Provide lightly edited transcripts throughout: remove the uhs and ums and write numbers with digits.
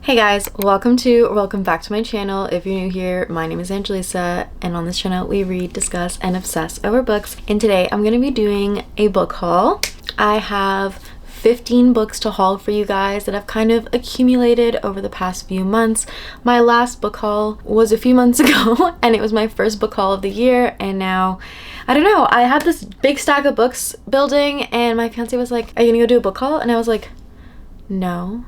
Hey guys, welcome back to my channel. If you're new here, my name is Angelisa, and on this channel we read, discuss, and obsess over books. And today I'm going to be doing a book haul. I have 15 books to haul for you guys that I've kind of accumulated over the past few months. My last book haul was a few months ago and it was my first book haul of the year, and now I don't know, I had this big stack of books building and my fiance was like, "Are you gonna go do a book haul?" And I was like, "No."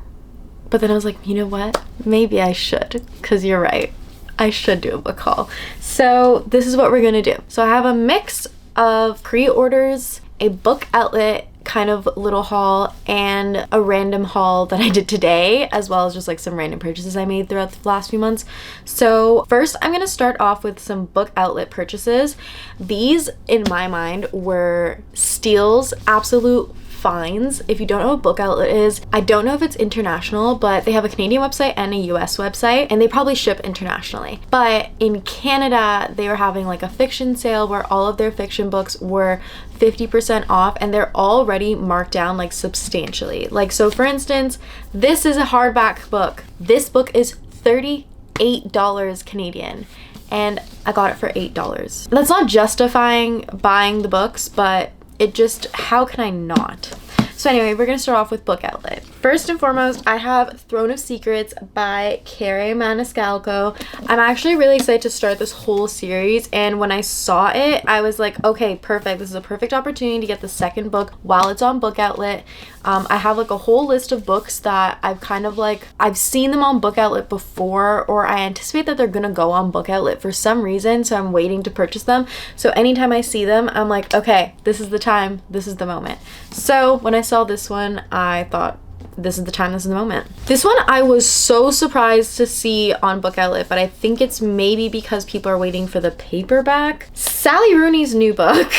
But then I was like, you know what? Maybe I should, because you're right. I should do a book haul. So this is what we're gonna do. So I have a mix of pre-orders, a book outlet kind of little haul, and a random haul that I did today, as well as just like some random purchases I made throughout the last few months. So first I'm gonna start off with some book outlet purchases. These, in my mind, were steals, absolute finds. If you don't know what book outlet is, I don't know if it's international, but they have a Canadian website and a US website, and they probably ship internationally. But in Canada, they were having like a fiction sale where all of their fiction books were 50% off, and they're already marked down like substantially. Like, so for instance, this is a hardback book. This book is $38 Canadian. And I got it for $8. That's not justifying buying the books, but it just, how can I not? So anyway, we're gonna start off with book outlet. First and foremost, I have Throne of Secrets by Kerri Maniscalco. I'm actually really excited to start this whole series, and when I saw it, I was like, okay, perfect. This is a perfect opportunity to get the second book while it's on book outlet. I have like a whole list of books that I've kind of like, I've seen them on book outlet before, or I anticipate that they're gonna go on book outlet for some reason, so I'm waiting to purchase them. So anytime I see them, I'm like, okay, this is the time, this is the moment. So when I saw this one, I thought, this is the time, this is the moment. This one I was so surprised to see on book outlet, but I think it's maybe because people are waiting for the paperback. Sally Rooney's new book,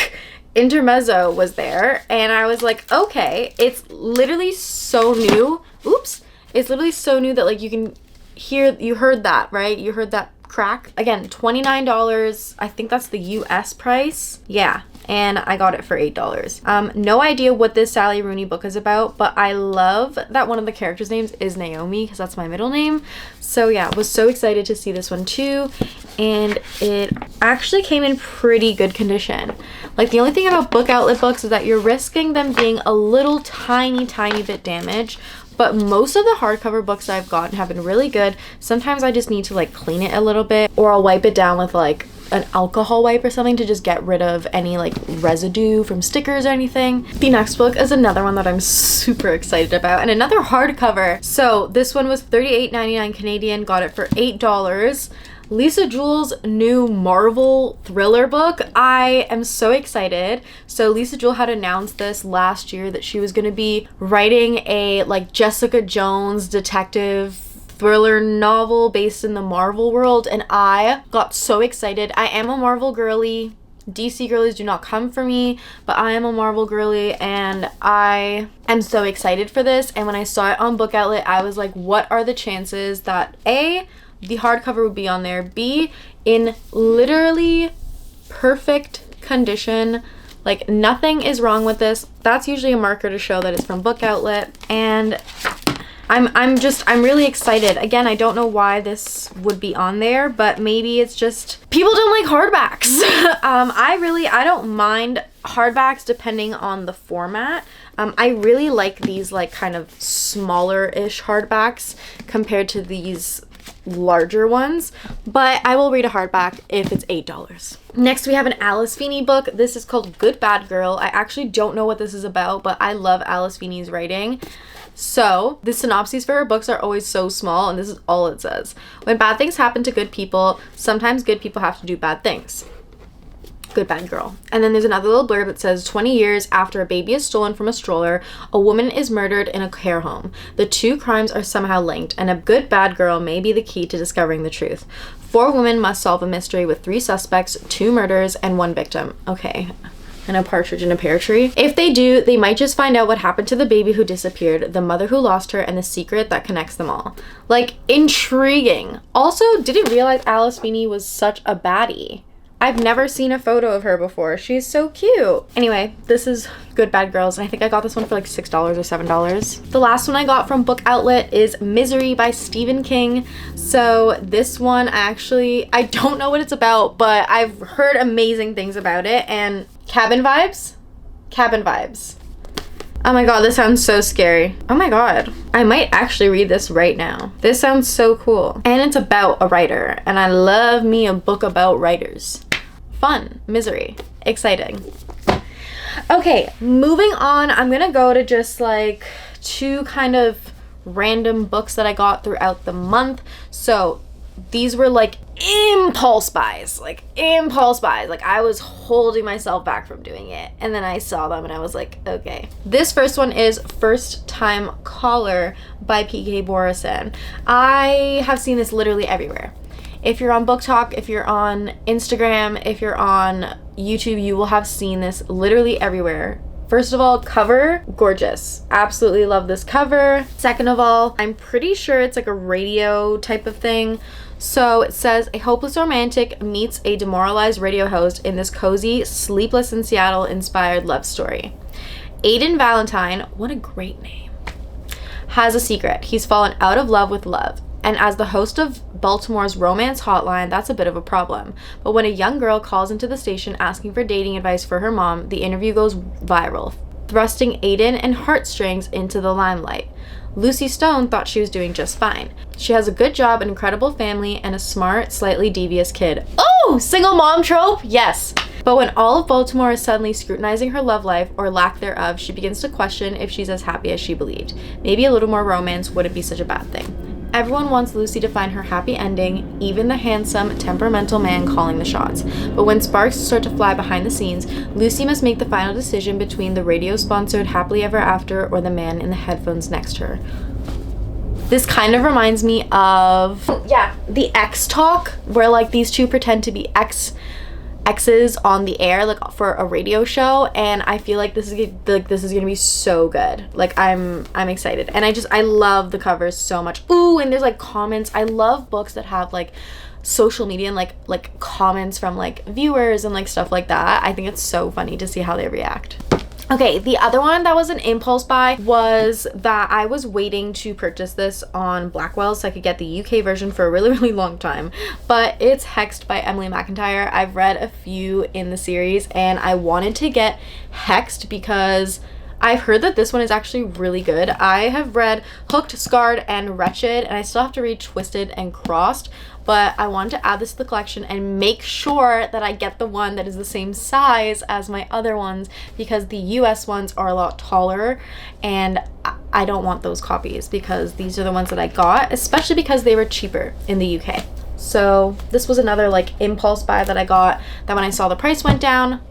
Intermezzo, was there, and I was like, okay, it's literally so new. Oops. It's literally so new that like you can hear, you heard that, right? You heard that crack. Again, $29. I think that's the US price. Yeah. And I got it for $8. No idea what this Sally Rooney book is about, but I love that one of the characters' names is Naomi, because that's my middle name. So yeah, was so excited to see this one too. And it actually came in pretty good condition. Like, the only thing about book outlet books is that you're risking them being a little tiny bit damaged. But most of the hardcover books I've gotten have been really good. Sometimes I just need to like clean it a little bit, or I'll wipe it down with like an alcohol wipe or something to just get rid of any like residue from stickers or anything. The next book is another one that I'm super excited about, and another hardcover. So this one was $38.99 Canadian, got it for $8. Lisa Jewell's new Marvel thriller book. I am so excited. So Lisa Jewell had announced this last year that she was going to be writing a like Jessica Jones detective thriller novel based in the Marvel world, and I got so excited. I am a Marvel girly. DC girlies do not come for me, but I am a Marvel girly, and I am so excited for this. And when I saw it on book outlet, I was like, what are the chances that A, the hardcover would be on there, B, in literally perfect condition, like nothing is wrong with this. That's usually a marker to show that it's from book outlet. And I'm really excited. Again, I don't know why this would be on there, but maybe it's just people don't like hardbacks. I don't mind hardbacks depending on the format. I really like these like kind of smaller-ish hardbacks compared to these larger ones, but I will read a hardback if it's $8. Next, we have an Alice Feeney book. This is called Good Bad Girl. I actually don't know what this is about, but I love Alice Feeney's writing. So the synopses for her books are always so small, and this is all it says. When bad things happen to good people, sometimes good people have to do bad things. Good Bad Girl. And then there's another little blurb that says, 20 years after a baby is stolen from a stroller, a woman is murdered in a care home. The two crimes are somehow linked, and a good bad girl may be the key to discovering the truth. 4 women must solve a mystery with 3 suspects, 2 murders, and 1 victim. Okay. And a partridge in a pear tree. If they do, they might just find out what happened to the baby who disappeared, the mother who lost her, and the secret that connects them all. Like, intriguing. Also, didn't realize Alice Feeney was such a baddie. I've never seen a photo of her before. She's so cute. Anyway, this is Good Bad Girls, and I think I got this one for like $6 or $7. The last one I got from Book Outlet is Misery by Stephen King. So this one, I don't know what it's about, but I've heard amazing things about it, and cabin vibes. Oh my god, this sounds so scary. Oh my god, I might actually read this right now. This sounds so cool. And it's about a writer, and I love me a book about writers. Fun. Misery. Exciting. Okay, moving on. I'm gonna go to just like 2 kind of random books that I got throughout the month. So these were like impulse buys. Like I was holding myself back from doing it, and then I saw them and I was like, okay. This first one is First Time Caller by PK Borison. I have seen this literally everywhere. If you're on Book Talk, if you're on Instagram, if you're on YouTube, you will have seen this literally everywhere. First of all, cover, gorgeous. Absolutely love this cover. Second of all, I'm pretty sure it's like a radio type of thing. So it says, a hopeless romantic meets a demoralized radio host in this cozy, Sleepless in Seattle inspired love story. Aiden Valentine, what a great name, has a secret. He's fallen out of love with love. And as the host of Baltimore's romance hotline, that's a bit of a problem. But when a young girl calls into the station asking for dating advice for her mom, the interview goes viral, thrusting Aiden and Heartstrings into the limelight. Lucy Stone thought she was doing just fine. She has a good job, an incredible family, and a smart, slightly devious kid. Oh, single mom trope? Yes. But when all of Baltimore is suddenly scrutinizing her love life, or lack thereof, she begins to question if she's as happy as she believed. Maybe a little more romance wouldn't be such a bad thing. Everyone wants Lucy to find her happy ending, even the handsome, temperamental man calling the shots. But when sparks start to fly behind the scenes, Lucy must make the final decision between the radio-sponsored Happily Ever After or the man in the headphones next to her. This kind of reminds me of, the X Talk, where like these two pretend to be exes on the air, like for a radio show, and I feel like this is gonna be so good. Like I'm excited, and I love the covers so much. Ooh, and there's like comments. I love books that have like social media and like comments from like viewers and like stuff like that. I think it's so funny to see how they react. Okay, the other one that was an impulse buy was that I was waiting to purchase this on Blackwell so I could get the UK version for a really, really long time. But it's Hexed by Emily McIntire. I've read a few in the series, and I wanted to get Hexed because I've heard that this one is actually really good. I have read Hooked, Scarred, and Wretched, and I still have to read Twisted and Crossed, but I wanted to add this to the collection and make sure that I get the one that is the same size as my other ones, because the US ones are a lot taller, and I don't want those copies because these are the ones that I got, especially because they were cheaper in the UK. So this was another like impulse buy that I got, that when I saw the price went down,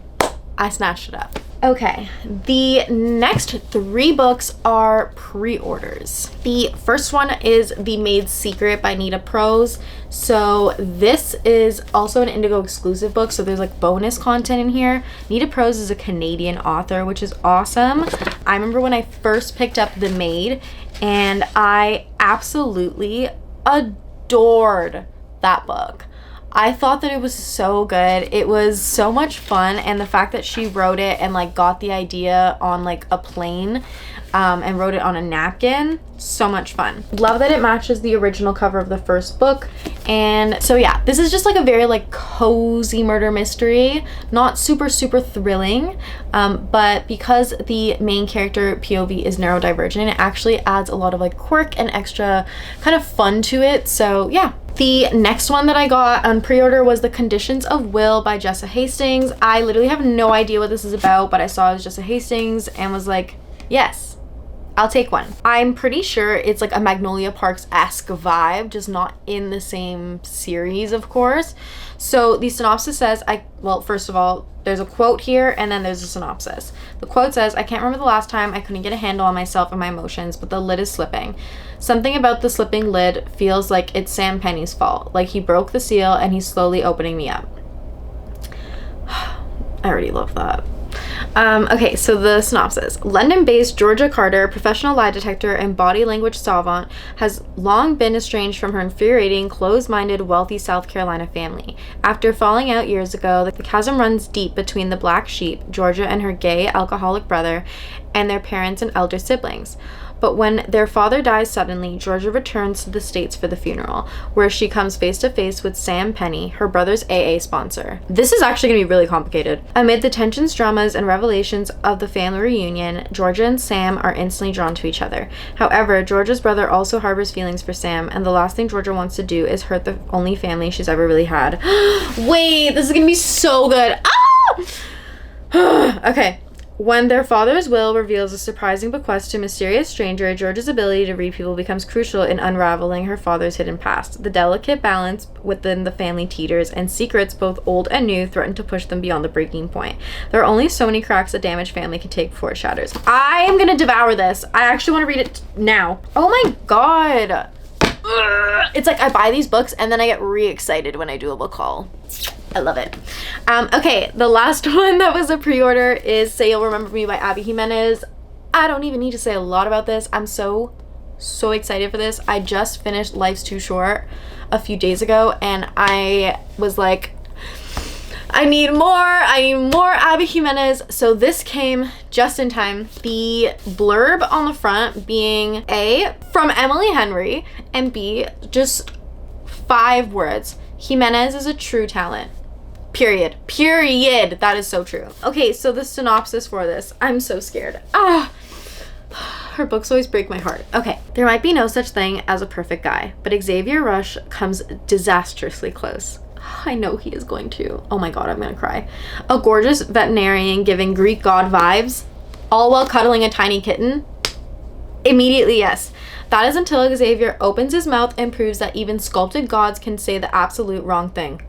I snatched it up. Okay, the next 3 books are pre-orders. The first one is The Maid's Secret by Nita Prose. So this is also an Indigo exclusive book, so there's like bonus content in here. Nita Prose is a Canadian author, which is awesome. I remember when I first picked up The Maid, and I absolutely adored that book. I thought that it was so good. It was so much fun, and the fact that she wrote it and like got the idea on like a plane and wrote it on a napkin, so much fun. Love that it matches the original cover of the first book. And so yeah, this is just like a very like cozy murder mystery, not super thrilling, but because the main character POV is neurodivergent, it actually adds a lot of like quirk and extra kind of fun to it. So yeah. The next one that I got on pre-order was The Conditions of Will by Jessa Hastings. I literally have no idea what this is about, but I saw it was Jessa Hastings and was like, yes, I'll take one. I'm pretty sure it's like a Magnolia Parks-esque vibe, just not in the same series, of course. So the synopsis says, well, first of all, there's a quote here, and then there's a synopsis. The quote says, I can't remember the last time I couldn't get a handle on myself and my emotions, but the lid is slipping. Something about the slipping lid feels like it's Sam Penny's fault, like he broke the seal and he's slowly opening me up. I already love that. Okay, so the synopsis. London-based Georgia Carter, professional lie detector and body language savant, has long been estranged from her infuriating, closed-minded, wealthy South Carolina family. After falling out years ago, the chasm runs deep between the black sheep, Georgia, and her gay, alcoholic brother, and their parents and elder siblings. But when their father dies suddenly, Georgia returns to the States for the funeral, where she comes face to face with Sam Penny, her brother's AA sponsor. This is actually going to be really complicated. Amid the tensions, dramas, and revelations of the family reunion, Georgia and Sam are instantly drawn to each other. However, Georgia's brother also harbors feelings for Sam, and the last thing Georgia wants to do is hurt the only family she's ever really had. Wait, this is going to be so good. Ah! Okay. When their father's will reveals a surprising bequest to a mysterious stranger, Georgia's ability to read people becomes crucial in unraveling her father's hidden past. The delicate balance within the family teeters, and secrets, both old and new, threaten to push them beyond the breaking point. There are only so many cracks a damaged family can take before it shatters. I am gonna devour this. I actually want to read it now. Oh my god. It's like I buy these books and then I get re-excited when I do a book haul. I love it. Okay, the last one that was a pre-order is Say You'll Remember Me by Abby Jimenez. I don't even need to say a lot about this. I'm so excited for this. I just finished Life's Too Short a few days ago and I was like, I need more Abby Jimenez. So this came just in time. The blurb on the front being A, from Emily Henry, and B, just 5 words. Jimenez is a true talent. Period. That is so true. Okay, so the synopsis for this. I'm so scared. Her books always break my heart. Okay. There might be no such thing as a perfect guy, but Xavier Rush comes disastrously close. I know he is going to. Oh my god, I'm gonna cry. A gorgeous veterinarian giving Greek god vibes, all while cuddling a tiny kitten? Immediately, yes. That is until Xavier opens his mouth and proves that even sculpted gods can say the absolute wrong thing.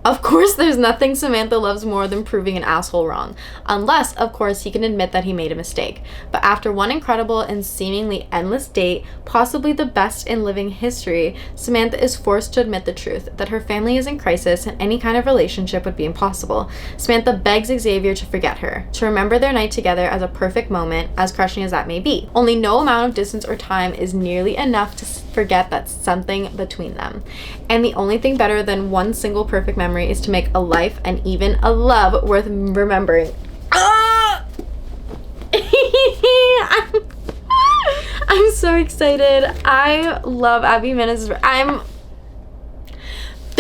Of course, there's nothing Samantha loves more than proving an asshole wrong. Unless, of course, he can admit that he made a mistake. But after one incredible and seemingly endless date, possibly the best in living history, Samantha is forced to admit the truth, that her family is in crisis and any kind of relationship would be impossible. Samantha begs Xavier to forget her, to remember their night together as a perfect moment, as crushing as that may be. Only no amount of distance or time is nearly enough to forget that something between them. And the only thing better than one single perfect memory is to make a life and even a love worth remembering. I'm so excited. I love Abby Jimenez. There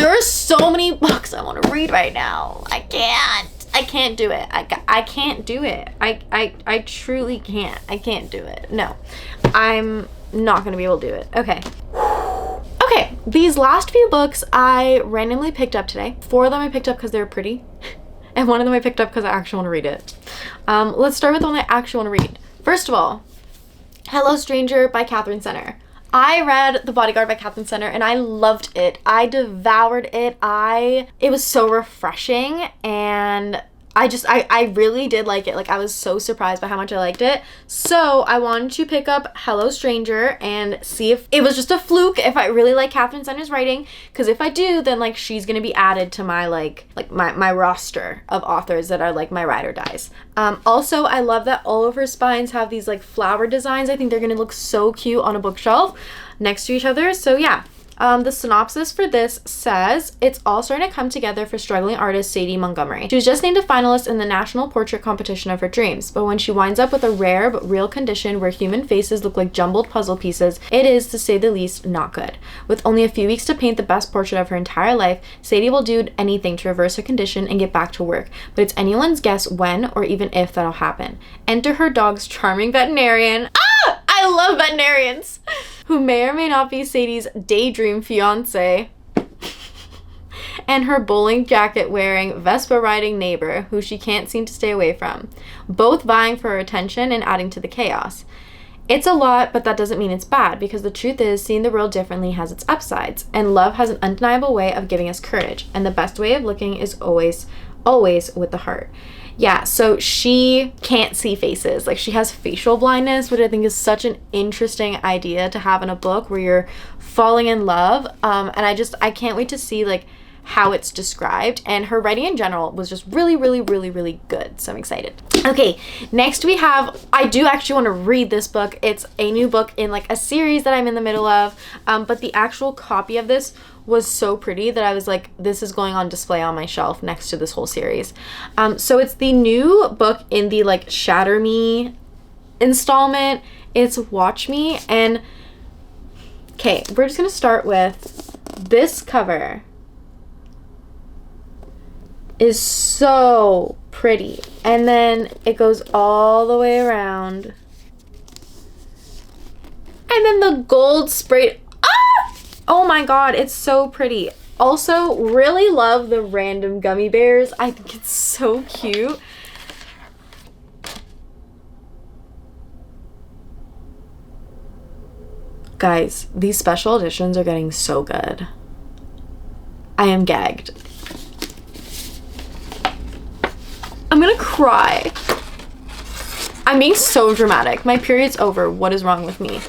are so many books I want to read right now. I can't do it. I can't do it. I truly can't. I can't do it. No. I'm not gonna be able to do it. Okay. Okay, these last few books I randomly picked up today. 4 of them I picked up because they were pretty, and 1 of them I picked up because I actually want to read it. Let's start with the one I actually want to read. First of all, Hello Stranger by Katherine Center. I read The Bodyguard by Katherine Center and I loved it. I devoured it. It was so refreshing, and I really did like it. Like, I was so surprised by how much I liked it. So I wanted to pick up Hello Stranger and see if it was just a fluke, if I really like Katherine Center's writing. Because if I do, then like she's gonna be added to my my roster of authors that are like my ride or dies. Also, I love that all of her spines have these like flower designs. I think they're gonna look so cute on a bookshelf next to each other. So yeah. The synopsis for this says, it's all starting to come together for struggling artist Sadie Montgomery. She was just named a finalist in the national portrait competition of her dreams, but when she winds up with a rare but real condition where human faces look like jumbled puzzle pieces, it is, to say the least, not good. With only a few weeks to paint the best portrait of her entire life, Sadie will do anything to reverse her condition and get back to work, but it's anyone's guess when or even if that'll happen. Enter her dog's charming veterinarian. I love veterinarians! Who may or may not be Sadie's daydream fiance, and her bowling jacket wearing, Vespa riding neighbor who she can't seem to stay away from, both vying for her attention and adding to the chaos. It's a lot, but that doesn't mean it's bad, because the truth is, seeing the world differently has its upsides, and love has an undeniable way of giving us courage, and the best way of looking is always with the heart. Yeah, so she can't see faces. Like, she has facial blindness, which I think is such an interesting idea to have in a book where you're falling in love. And I can't wait to see like how it's described, and her writing in general was just really, really, really, really good. So I'm excited. Okay, next we have, I do actually want to read this book. It's a new book in like a series that I'm in the middle of, but the actual copy of this was so pretty that I was like, this is going on display on my shelf next to this whole series. So it's the new book in the like Shatter Me installment. It's Watch Me, and okay, we're just gonna start with this cover is so pretty, and then it goes all the way around, and then the gold sprayed. Oh my god, it's so pretty. Also, really love the random gummy bears. I think it's so cute. Guys, these special editions are getting so good. I am gagged. I'm gonna cry. I'm being so dramatic. My period's over. What is wrong with me?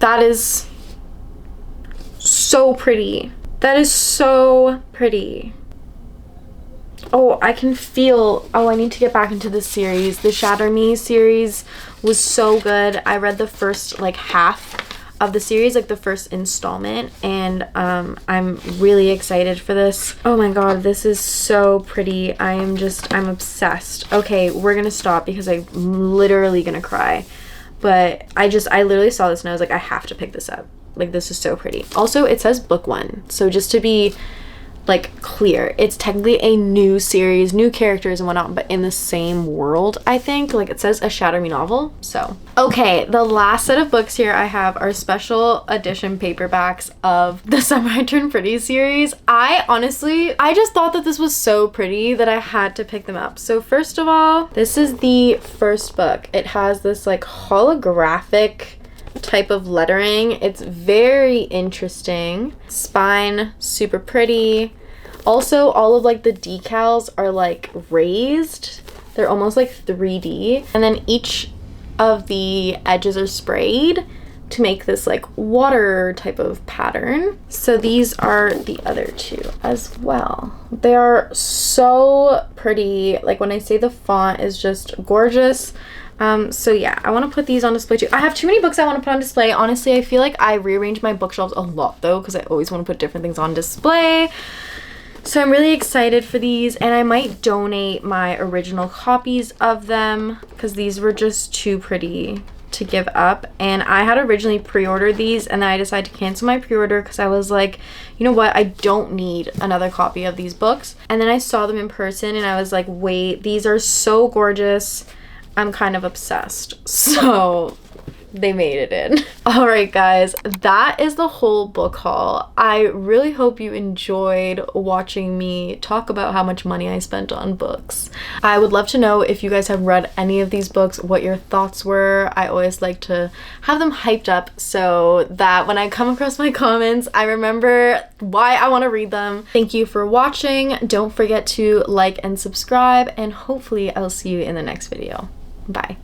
That is so pretty. That is so pretty. Oh, I can feel, oh, I need to get back into this series. The Shatter Me series was so good. I read the first like half of the series, like the first installment, and I'm really excited for this. Oh my god, this is so pretty. I'm obsessed. Okay, we're gonna stop because I'm literally gonna cry. But I literally saw this and I was like, I have to pick this up. Like, this is so pretty. Also, it says book 1. So just to be like clear, it's technically a new series, new characters and whatnot, but in the same world, I think. Like, it says a Shatter Me novel. So okay, the last set of books here I have are special edition paperbacks of the Summer I Turned Pretty series. I just thought that this was so pretty that I had to pick them up. So first of all, this is the first book. It has this like holographic type of lettering. It's very interesting. Spine, super pretty. Also, all of like the decals are like raised. They're almost like 3D. And then each of the edges are sprayed to make this like water type of pattern. So these are the other two as well. They are so pretty. Like, when I say the font is just gorgeous. So yeah, I want to put these on display too. I have too many books I want to put on display. Honestly, I feel like I rearrange my bookshelves a lot though, because I always want to put different things on display. So I'm really excited for these, and I might donate my original copies of them because these were just too pretty to give up. And I had originally pre-ordered these, and then I decided to cancel my pre-order because I was like, you know what, I don't need another copy of these books. And then I saw them in person and I was like, wait, these are so gorgeous. I'm kind of obsessed. So they made it in. All right, guys, that is the whole book haul. I really hope you enjoyed watching me talk about how much money I spent on books. I would love to know if you guys have read any of these books, what your thoughts were. I always like to have them hyped up so that when I come across my comments, I remember why I want to read them. Thank you for watching. Don't forget to like and subscribe, and hopefully I'll see you in the next video. Bye.